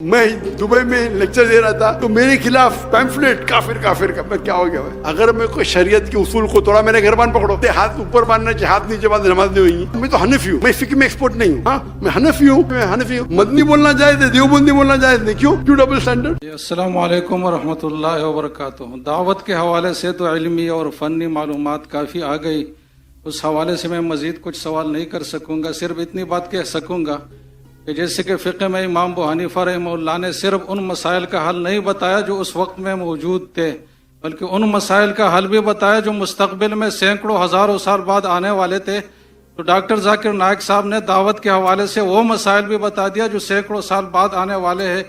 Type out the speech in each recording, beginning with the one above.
میں دبئی میں لیکچر دے رہا تھا تو میرے خلاف پیمفلیٹ کافر کافر کا. میں کیا ہو گیا بھائی؟ اگر میں کوئی شریعت کے اصول کو توڑا، میں نے گھربان پکڑو، ہاتھ اوپر باندھنا چاہیے، ہاتھ نیچے باندھ نماز نہیں ہوئی. میں تو حنفی ہوں، میں فقہ میں ایکسپرٹ نہیں ہوں. ہاں میں حنفی ہوں. مدنی بولنا جائز ہے، دیوبندی بولنا جائز نہیں. کیوں ڈبل اسٹینڈرڈ؟ السلام علیکم ورحمۃ اللہ وبرکاتہ. دعوت کے حوالے سے تو علمی اور فنی معلومات کافی آ گئی. اس حوالے سے میں مزید کچھ سوال نہیں کر سکوں گا. صرف اتنی بات کہہ سکوں گا کہ جیسے کہ فقہ میں امام ابو حنیفہ رحمہ اللہ نے صرف ان مسائل کا حل نہیں بتایا جو اس وقت میں موجود تھے، بلکہ ان مسائل کا حل بھی بتایا جو مستقبل میں سینکڑوں ہزاروں سال بعد آنے والے تھے. تو ڈاکٹر ذاکر نائک صاحب نے دعوت کے حوالے سے وہ مسائل بھی بتا دیا جو سینکڑوں سال بعد آنے والے ہیں.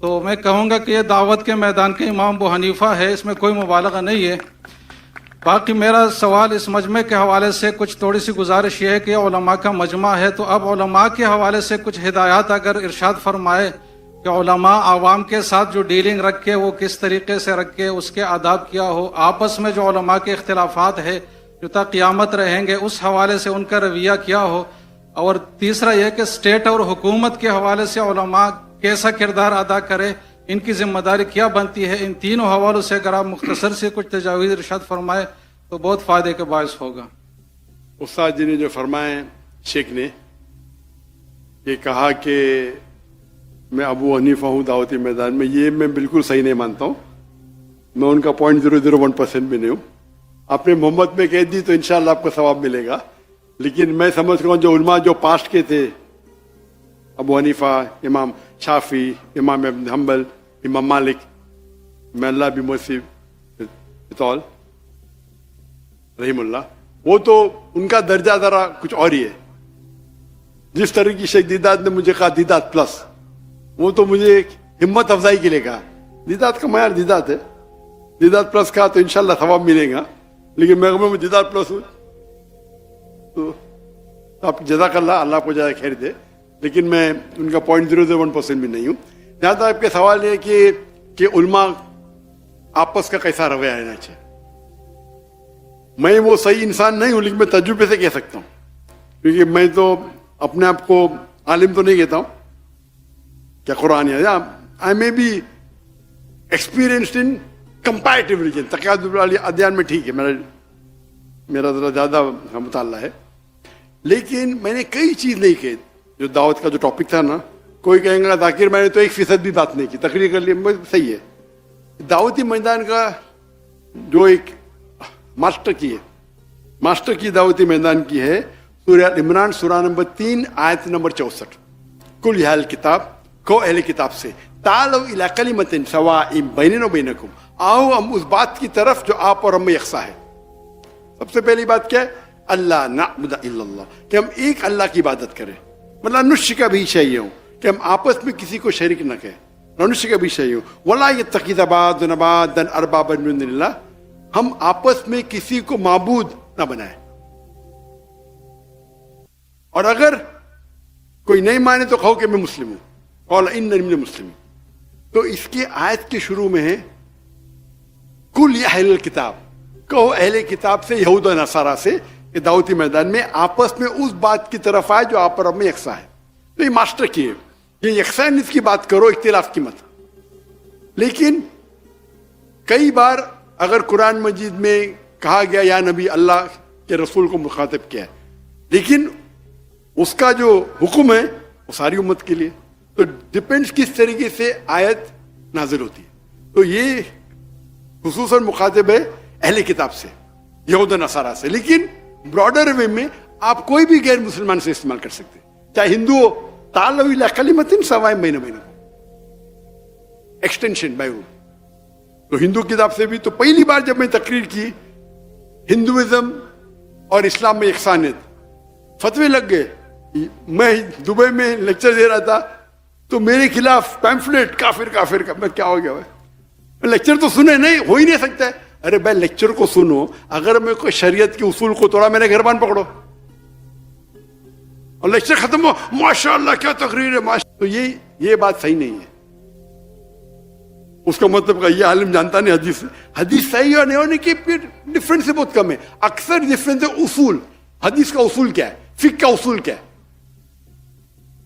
تو میں کہوں گا کہ یہ دعوت کے میدان کے امام ابو حنیفہ ہے، اس میں کوئی مبالغہ نہیں ہے. باقی میرا سوال اس مجمع کے حوالے سے کچھ تھوڑی سی گزارش یہ ہے کہ علماء کا مجمع ہے، تو اب علماء کے حوالے سے کچھ ہدایات اگر ارشاد فرمائے کہ علماء عوام کے ساتھ جو ڈیلنگ رکھے وہ کس طریقے سے رکھے، اس کے آداب کیا ہو، آپس میں جو علماء کے اختلافات ہے جو تا قیامت رہیں گے اس حوالے سے ان کا رویہ کیا ہو. اور تیسرا یہ کہ اسٹیٹ اور حکومت کے حوالے سے علماء کیسا کردار ادا کرے، ان کی ذمہ داری کیا بنتی ہے. ان تینوں حوالوں سے اگر آپ مختصر سے کچھ تجاویز ارشاد فرمائے تو بہت فائدے کے باعث ہوگا. استاد جی نے جو فرمائے، شیخ نے یہ کہا کہ میں ابو حنیفہ ہوں دعوتی میدان میں، یہ میں بالکل صحیح نہیں مانتا ہوں. میں ان کا 0.001% بھی نہیں ہوں. آپ نے محمد میں کہہ دی تو انشاءاللہ آپ کو ثواب ملے گا، لیکن میں سمجھتا ہوں جو علماء جو پاسٹ کے تھے، ابو حنیفہ، امام شافعی، امام ابن حنبل، امام مالک، میں اللہ بھی موسیب بطول رحم اللہ، وہ تو ان کا درجہ ذرا کچھ اور ہی ہے. جس طرح کی شیخ دیدات نے مجھے کہا دیدات پلس، وہ تو مجھے ایک ہمت افزائی کے لیے کہا. دیدات کا معیار دیدات ہے، دیدات پلس کہا تو انشاءاللہ ثواب ملے گا، لیکن میں دیدات پلس ہوں تو آپ جزاک اللہ کو جزائے خیر دے، لیکن میں ان کا 0.001% بھی نہیں ہوں. جہاں تک آپ کے سوال ہے کہ علماء آپس کا کیسا رویہ رہنا چاہیے، میں وہ صحیح انسان نہیں ہوں، لیکن میں تجربے سے کہہ سکتا ہوں، کیونکہ میں تو اپنے آپ کو عالم تو نہیں کہتا ہوں کیا قرآن ہے. I may be experienced in comparative religion, تقیید ادیان میں ٹھیک ہے، میرا ذرا زیادہ مطالعہ ہے، لیکن میں نے کئی چیز نہیں کہی. جو دعوت کا جو ٹاپک تھا نا، کوئی کہیں گا ذاکر میں نے تو 1% بھی بات نہیں کی، تقریر کر لی، صحیح ہے. دعوتی میدان کا جو ایک ماسٹر کی دعوتی میدان کی ہے سورہ عمران، سورہ نمبر 3 آیت نمبر 64. کل یا اہل کتاب، کو اہل کتاب سے، تعالوا الی کلمۃ سواء بیننا و بینکم، آؤ ہم اس بات کی طرف جو آپ اور ہم میں یکساں ہے. سب سے پہلی بات کیا ہے؟ اللہ نعبد الا اللہ، کہ ہم ایک اللہ کی عبادت کریں. مطلب نشرک بھی چاہیے ہوں کہ ہم آپس میں کسی کو شریک نہ کہیں، نشرک بھی چاہیے ہوں. ولا یتخذ بعضنا بعضا اربابا من دون اللہ، ہم آپس میں کسی کو معبود نہ بنائیں. اور اگر کوئی نہیں مانے تو کہو کہ میں مسلم ہوں، قال انی من المسلمین. تو اس کی آیت کے شروع میں ہے کل یا اہل الکتاب، کہو اہل کتاب سے، یہود و نصارہ سے، کہ دعوتی میدان میں آپس میں اس بات کی طرف آئے جو آپ اور ہم میں یکساں ہے. تو یہ ماسٹر کی ہے، یہ یکسانیت کی بات کرو، اختلاف کی مت. لیکن کئی بار اگر قرآن مجید میں کہا گیا یا نبی، اللہ کے رسول کو مخاطب کیا ہے، لیکن اس کا جو حکم ہے وہ ساری امت کے لیے. تو ڈپینڈس کس طریقے سے آیت نازل ہوتی ہے. تو یہ خصوصاً مخاطب ہے اہل کتاب سے، یہود و نصارہ سے، لیکن براڈر وے میں آپ کوئی بھی غیر مسلمان سے استعمال کر سکتے ہیں، چاہے ہندو ہو. تعالوا الی کلمۃ سواء بیننا و بینکم، ایکسٹینشن بائی رول. تو ہندو کتاب سے بھی تو پہلی بار جب میں تقریر کی ہندوازم اور اسلام میں یکسانیت، فتوے لگ گئے. میں دبئی میں لیکچر دے رہا تھا تو میرے خلاف پیمفلیٹ کافر کافر کا. میں کیا ہو گیا بھائی؟ لیکچر تو سنے نہیں، ہو ہی نہیں سکتا ہے. ارے بھائی لیکچر کو سنو، اگر میں کوئی شریعت کے اصول کو توڑا، میں نے گھربان پکڑو اور لیکچر ختم ہو ماشاء اللہ کیا تقریر ہے، تو یہ بات صحیح نہیں ہے. اس کا مطلب یہ عالم جانتا نہیں حدیث صحیح اور نہیں ہونے کی ڈفرینس سے بہت کم ہے. اکثر ڈفرینس ہے اصول. حدیث کا اصول کیا ہے، فقہ کا اصول کیا ہے.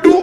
2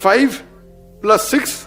5 + 6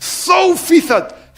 100%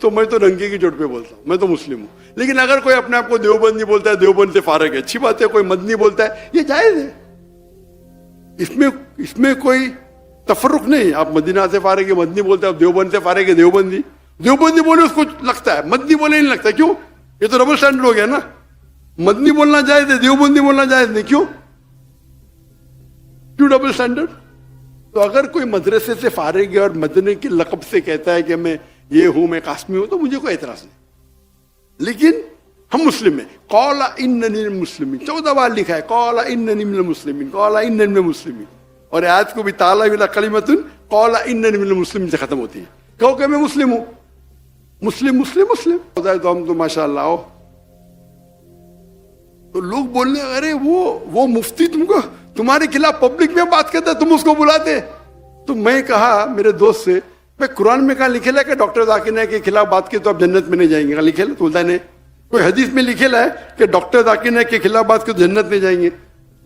تو میں تو ننگے کی چوٹ پہ بولتا ہوں، میں تو مسلم ہوں. لیکن اگر کوئی اپنے آپ کو دیوبندی بولتا ہے، دیوبند سے فارغ ہے، اچھی بات ہے. کوئی مدنی بولتا ہے، یہ جائز ہے. اس میں کوئی تفرق نہیں. آپ مدینہ سے فارغ ہے مدنی بولتے ہیں، آپ دیوبند سے فارغ ہے دیوبندی. دیوبندی بولے اس کو لگتا ہے، مدنی بولے نہیں لگتا. کیوں؟ یہ تو ڈبل سٹینڈرڈ ہو گیا نا. مدنی بولنا جائز ہے، دیوبندی بولنا جائز نہیں. کیوں ڈبل سٹینڈرڈ؟ تو اگر کوئی مدرسے سے فارغ ہے اور مدنی کے لقب سے کہتا ہے کہ میں یہ ہوں، میں قاسمی ہوں، تو مجھے کوئی اعتراض نہیں. لیکن ہم مسلم ہیں. قال اننی من المسلمین 14 بار لکھا ہے، قال اننی من المسلمین، قال اننی من المسلمین. اور آیت کو بھی تعالی ولا کلمۃ قال اننی من المسلمین سے ختم ہوتی ہے. کہو کہ میں مسلم ہوں. مسلم مسلم مسلم ہوتا ہے تو ہم تو ماشاء اللہ ہو. تو لوگ بولنے ارے وہ مفتی تم کو تمہارے خلاف پبلک میں بات کرتا ہے، تم اس کو بلاتے. تو میں کہا میرے دوست سے، میں قرآن میں کہاں لکھے ہے کہ ڈاکٹر ذاکر نائک کے خلاف بات کی تو آپ جنت میں نہیں جائیں گے؟ کہاں لکھے؟ تو بولتا نہیں. کوئی حدیث میں لکھے ہے کہ ڈاکٹر ذاکر نائک کے خلاف بات کی تو جنت میں جائیں گے؟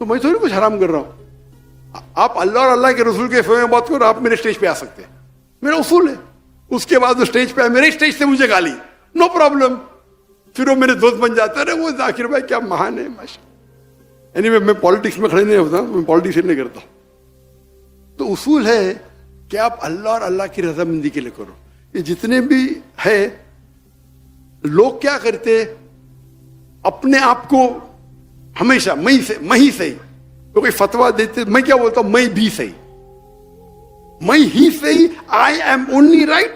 تو میں تھوڑی کچھ حرام کر رہا ہوں. آپ اللہ اور اللہ کے رسول کے فیو میں بات کرو، آپ میرے اسٹیج پہ آ سکتے ہیں، میرا اصول ہے. اس کے بعد وہ اسٹیج پہ آئے، میرے اسٹیج سے مجھے گالی، نو پرابلم. پھر وہ میرے دوست بن جاتے ہیں، وہ ذاکر بھائی کیا مہان ہے ماشاء. میں پالیٹکس میں کھڑے نہیں ہوتا، میں پالیٹکس نہیں کرتا. تو اصول ہے کہ آپ اللہ اور اللہ کی رضامندی کے لیے کرو. یہ جتنے بھی ہے لوگ کیا کرتے، اپنے آپ کو ہمیشہ میں ہی صحیح. تو کوئی فتوا دیتے، میں کیا بولتا ہوں، میں بھی صحیح، میں ہی صحیح، آئی ایم اونلی رائٹ.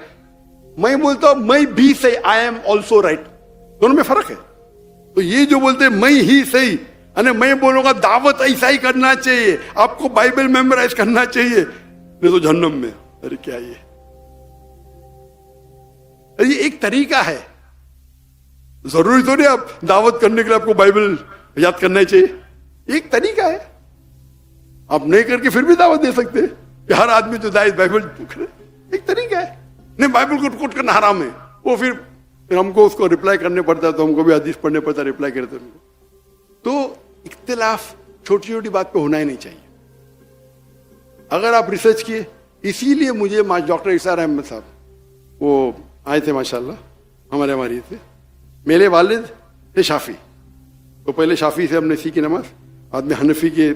میں بولتا ہوں میں بھی صحیح، آئی ایم آلسو رائٹ. دونوں میں فرق ہے. تو یہ جو بولتے ہیں میں ہی صحیح، میں بولوں گا دعوت ایسا ہی کرنا چاہیے، آپ کو بائبل میمورائز کرنا چاہیے، نہیں تو جہنم میں. ارے کیا یہ ایک طریقہ ہے. ضروری تو نہیں آپ دعوت کرنے کے لیے آپ کو بائبل یاد کرنا چاہیے. ایک طریقہ ہے. آپ نہیں کر کے پھر بھی دعوت دے سکتے کہ ہر آدمی جو بائبل کرے. ایک طریقہ ہے. نہیں بائبل کو کوٹ کرنا حرام ہے. وہ پھر ہم کو اس کو ریپلائی کرنے پڑتا ہے، تو ہم کو بھی حدیث پڑھنے پڑتا ہے، ریپلائی کرتے ہیں. تو اختلاف چھوٹی چھوٹی بات پہ ہونا ہی نہیں چاہیے. اگر آپ ریسرچ کیے، اسی لیے مجھے ڈاکٹر اسار احمد صاحب وہ آئے تھے ماشاءاللہ ہمارے تھے. میرے والد تھے شافی، تو پہلے شافی سے ہم نے سیکھی نماز، بعد میں حنفی کے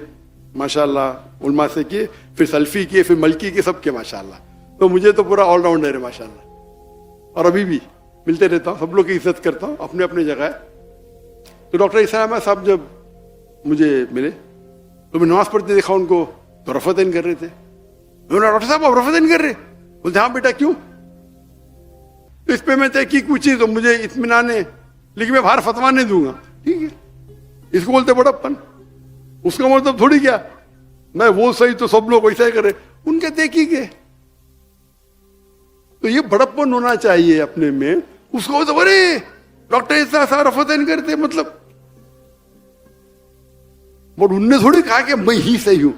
ماشاءاللہ علماء سے کیے، پھر سلفی کیے، پھر ملکی کے، سب کے ماشاءاللہ. تو مجھے تو پورا آل راؤنڈر ہے ماشاءاللہ. اور ابھی بھی ملتے رہتا ہوں، سب لوگ کی عزت کرتا ہوں، اپنے اپنے جگہ ہے. تو ڈاکٹر اسار احمد صاحب جب مجھے ملے تو میں نماز پڑھتے دیکھا ان کو، تو رفعتین کر رہے تھے. میں نے ڈاکٹر صاحب آپ رفعتین کر رہے؟ بولتے ہاں بیٹا کیوں؟ تو اس پہ میں تحقیق پوچھی تو مجھے اطمینان ہے، لیکن میں باہر فتوا نہیں دوں گا. ٹھیک ہے، اس کو بولتے بڑپن. اس کا مطلب تھوڑی کیا میں وہ صحیح تو سب لوگ ویسا ہی کرے، ان کے تحقیق ہے. تو یہ بڑپن ہونا چاہیے اپنے میں. اس کو تو ارے ڈاکٹر ایسا رفعتین کرتے، مطلب بٹ ان نے تھوڑی کہا کہ میں ہی صحیح ہوں.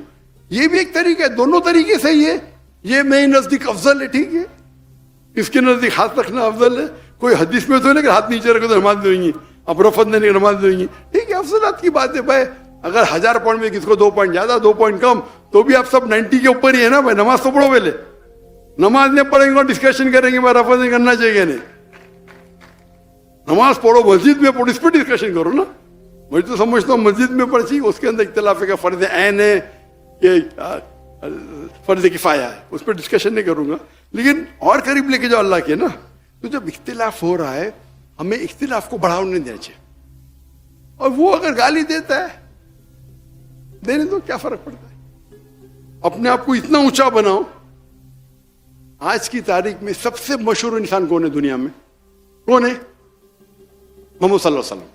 یہ بھی ایک طریقہ ہے، دونوں طریقے صحیح ہے. یہ میرے نزدیک افضل ہے، ٹھیک ہے، اس کے نزدیک ہاتھ رکھنا افضل ہے. کوئی حدیث میں تو نہیں کہ ہاتھ نیچے رکھو تو نماز دیں گی، اب رفعت نہیں نماز دیں گی. ٹھیک ہے، افضلات کی بات ہے بھائی. اگر 1000 پوائنٹ میں کس کو 2 پوائنٹ زیادہ 2 پوائنٹ کم، تو بھی آپ سب 90 کے اوپر ہی ہے نا بھائی. نماز تو پڑھو پہلے، نماز نہیں پڑھیں گے اور ڈسکشن کریں گے بھائی رفعت نہیں کرنا چاہیے. نہیں، نماز پڑھو، مسجد میں پڑھو، اس پہ ڈسکشن کرو نا. میں تو سمجھتا ہوں مسجد میں پڑھی، اس کے اندر اختلاف ہے کہ فرض عین ہے کہ فرض کفایہ ہے، اس پہ ڈسکشن نہیں کروں گا. لیکن اور قریب لے کے جاؤ اللہ کے نا. تو جب اختلاف ہو رہا ہے، ہمیں اختلاف کو بڑھاوا نہیں دینا چاہیے. اور وہ اگر گالی دیتا ہے، دینے دو، کیا فرق پڑتا ہے. اپنے آپ کو اتنا اونچا بناؤ. آج کی تاریخ میں سب سے مشہور انسان کون ہے دنیا میں؟ کون ہے؟ محمد صلی اللہ علیہ وسلم.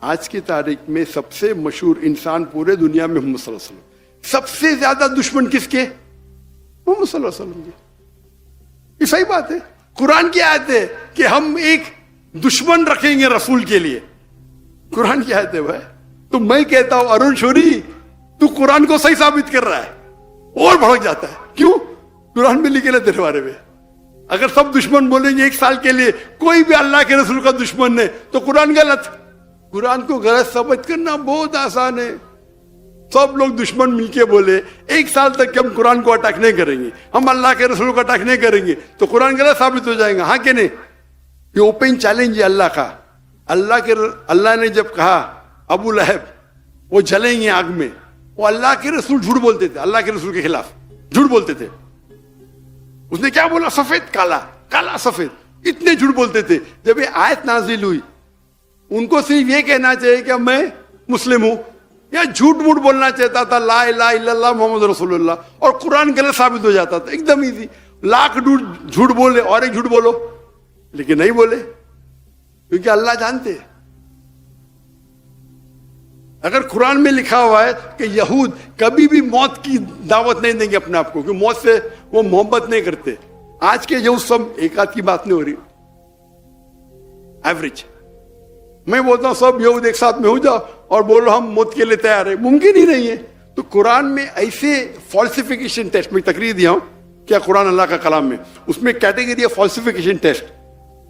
آج کی تاریخ میں سب سے مشہور انسان پورے دنیا میں محمد صلی اللہ علیہ وسلم. سب سے زیادہ دشمن کس کے؟ محمد صلی اللہ علیہ وسلم کے. یہ صحیح بات ہے. قرآن کی آیت ہے کہ ہم ایک دشمن رکھیں گے رسول کے لیے. قرآن کی آیت ہے بھائی. تو میں کہتا ہوں ارون شوری، تو قرآن کو صحیح ثابت کر رہا ہے اور بھڑک جاتا ہے. کیوں؟ قرآن میں لکھے تیرے بارے میں. اگر سب دشمن بولیں گے 1 سال کے لیے کوئی بھی اللہ کے رسول کا دشمن نہیں، تو قرآن غلط. قرآن کو غلط ثابت کرنا بہت آسان ہے. سب لوگ دشمن مل کے بولے 1 سال تک کہ ہم قرآن کو اٹیک نہیں کریں گے، ہم اللہ کے رسول کو اٹیک نہیں کریں گے، تو قرآن غلط ثابت ہو جائے گا. ہاں کہ نہیں؟ یہ اوپن چیلنج ہے اللہ کا. اللہ نے جب کہا ابو لہب وہ جلیں گے آگ میں, وہ اللہ کے رسول جھوٹ بولتے تھے, اللہ کے رسول کے خلاف جھوٹ بولتے تھے. اس نے کیا بولا؟ سفید کالا, کالا سفید, اتنے جھوٹ بولتے تھے. جب یہ آیت نازل ہوئی, ان کو صرف یہ کہنا چاہیے کہ میں مسلم ہوں, یا جھوٹ موٹ بولنا چاہتا تھا لا الہ الا اللہ محمد رسول اللہ, اور قرآن غلط ثابت ہو جاتا تھا. ایک دم ایزی, لاکھ جھوٹ بولے اور ایک جھوٹ بولو, لیکن نہیں بولے, کیونکہ اللہ جانتے ہیں. اگر قرآن میں لکھا ہوا ہے کہ یہود کبھی بھی موت کی دعوت نہیں دیں گے اپنے آپ کو, کہ موت سے وہ محبت نہیں کرتے. آج کے یہود سب, ایک آدھ کی بات نہیں ہو رہی, ایوریج. میں بولتا ہوں سب یہود ایک ساتھ میں ہو جاؤ اور بولو ہم موت کے لیے تیار ہیں, ممکن ہی نہیں ہے. تو قرآن میں ایسے فالسیفیکیشن ٹیسٹ, میں تقریر دیا ہوں کیا قرآن اللہ کا کلام میں, اس میں کیٹیگری ہے فالسیفیکیشن ٹیسٹ.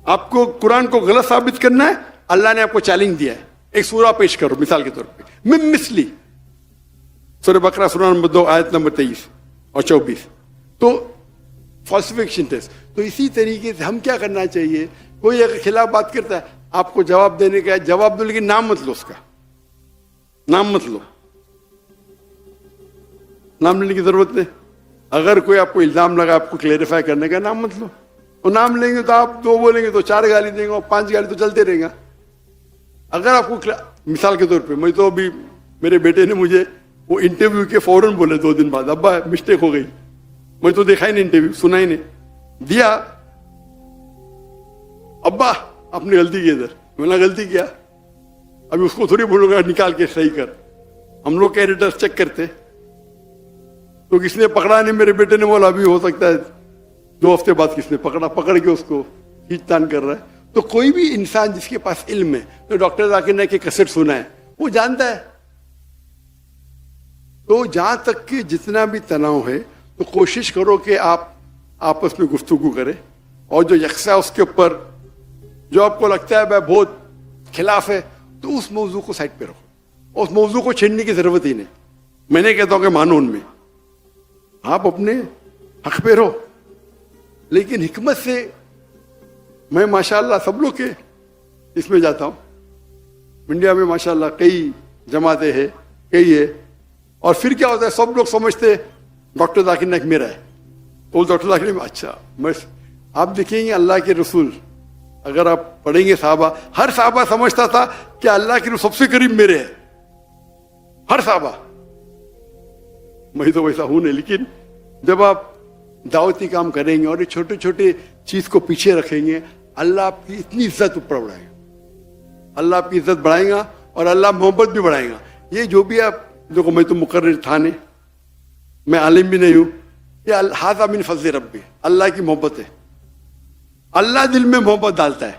آپ کو قرآن کو غلط ثابت کرنا ہے, اللہ نے آپ کو چیلنج دیا ہے, ایک سورہ پیش کرو مثال کے طور پہ, میں مثلی سورہ بقرہ سورہ نمبر 2 آیت نمبر 23 اور 24. تو فالسیفیکیشن ٹیسٹ. تو اسی طریقے سے ہم کیا کرنا چاہیے, کوئی اگر خلاف بات کرتا ہے آپ کو جواب دینے کا ہے, جواب دو, لیکن نام مت لو, اس کا نام مت لو, نام لینے کی ضرورت نہیں. اگر کوئی آپ کو الزام لگا آپ کو کلیریفائی کرنے کا, نام مت لو. اور نام لیں گے تو آپ 2 بولیں گے تو 4 گالی دیں گے, اور 5 گالی تو چلتے رہیں گا. اگر آپ کو مثال کے طور پہ, میں تو ابھی میرے بیٹے نے مجھے وہ انٹرویو کے فوراً بولے 2 دن بعد, ابا مسٹیک ہو گئی. میں تو دیکھا ہی نہیں انٹرویو, سنا ہی نہیں دیا. ابا آپ نے غلطی کی ادھر. میں نے غلطی کیا, ابھی اس کو تھوڑی بولوں گا نکال کے صحیح کر. ہم لوگ کے ایڈیٹر چیک کرتے, تو کس نے پکڑا نہیں. میرے بیٹے نے بولا ابھی ہو سکتا ہے 2 ہفتے بعد کس نے پکڑا, پکڑ کے اس کو کھینچ تان کر رہا ہے. تو کوئی بھی انسان جس کے پاس علم ہے, تو ڈاکٹر ذاکر نے کہ کیسٹ سنا ہے, وہ جانتا ہے. تو جہاں تک کہ جتنا بھی تناؤ ہے تو کوشش کرو کہ آپ آپس میں گفتگو کریں, اور جو یکساں اس کے اوپر جو آپ کو لگتا ہے بہت خلاف ہے, تو اس موضوع کو سائڈ پہ رکھو. اس موضوع کو چھیڑنے کی ضرورت ہی نہیں. میں نہیں کہتا ہوں کہ مانو ان میں, آپ اپنے حق پہ رہو, لیکن حکمت سے. میں ماشاءاللہ سب لوگ کے اس میں جاتا ہوں, انڈیا میں ماشاءاللہ کئی جماعتیں ہیں, کئی ہے. اور پھر کیا ہوتا ہے, سب لوگ سمجھتے ڈاکٹر ذاکر نائک میرا ہے, تو ڈاکٹر ذاکر میں اچھا. آپ دیکھیں گے اللہ کے رسول, اگر آپ پڑھیں گے صحابہ, ہر صحابہ سمجھتا تھا کہ اللہ کے رسول سب سے قریب میرے ہے, ہر صحابہ. میں تو ویسا ہوں نہیں, لیکن جب آپ دعوتی کام کریں گے اور یہ چھوٹے چھوٹے چیز کو پیچھے رکھیں گے, اللہ آپ کی اتنی عزت اوپر بڑھائے گا, اللہ آپ کی عزت بڑھائے گا, اور اللہ محبت بھی بڑھائے گا. یہ جو بھی آپ دیکھو, میں تو مقرر تھا نہیں, میں عالم بھی نہیں ہوں, یہ ھذا من فضل ربی, اللہ کی محبت ہے. اللہ دل میں محبت ڈالتا ہے.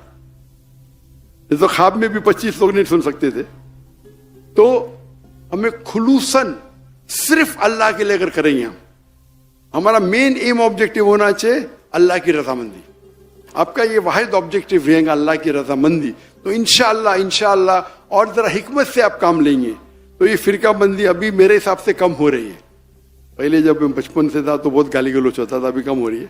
یہ تو خواب میں بھی 25 لوگ نہیں سن سکتے تھے. تو ہمیں خلوصاً صرف اللہ کے لیے اگر کریں گے, ہمارا مین ایم آبجیکٹو ہونا چاہیے اللہ کی رضامندی. آپ کا یہ واحد آبجیکٹو رہے گا اللہ کی رضامندی, تو انشاءاللہ اور ذرا حکمت سے آپ کام لیں گے تو یہ فرقہ بندی ابھی میرے حساب سے کم ہو رہی ہے. پہلے جب میں بچپن سے تھا تو بہت گالی گلوچ ہوتا تھا, ابھی کم ہو رہی ہے.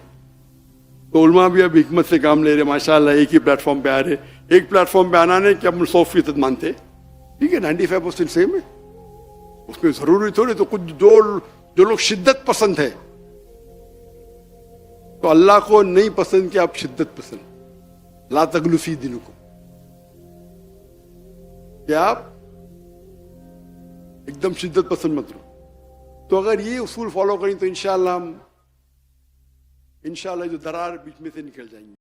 تو علماء بھی اب حکمت سے کام لے رہے ماشاءاللہ, ایک ہی پلیٹ فارم پہ آ رہے. ایک پلیٹ فارم پہ آنا نہیں کہ ہم 100% مانتے, ٹھیک ہے 95% سیم ہے, اس میں ضروری تھوڑی. تو کچھ جو لوگ شدت پسند ہے, تو اللہ کو نہیں پسند کہ آپ شدت پسند, لا تغلو فی دینکم, کہ آپ ایک دم شدت پسند مت رہو. تو اگر یہ اصول فالو کریں تو انشاءاللہ جو درار بیچ میں سے نکل جائیں گے.